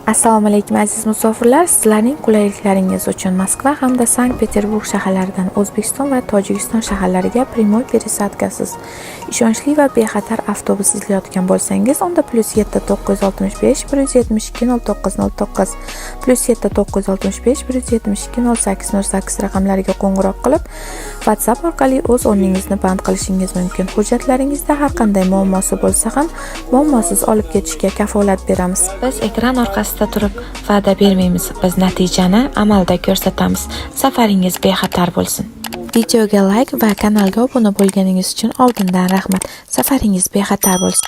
Assalomu alaykum aziz musofirlar, sizlarning qulayliklaringiz uchun Moskva hamda Sankt-Peterburg shaharlaridan O'zbekiston va Tojikiston shaharlariga primoy пересадкasiz ishonchli va bexatar avtobus izlayotgan bo'lsangiz, unda +7 965 172 0909 +7 965 172 0808 raqamlariga qo'ng'iroq qilib, WhatsApp orqali o'z o'rningizni band qilishingiz mumkin. Hujjatlaringizda har qanday muammosi bo'lsa ham, muammosiz olib ketishga kafolat beramiz. Biz ekran orqasida turib va'da bermaymiz, biz natijani amalda ko'rsatamiz. Safaringiz bexatar bo'lsin. Videoga like va kanalga obuna bo'lganingiz uchun oldindan rahmat. Safaringiz bexatar bo'lsin.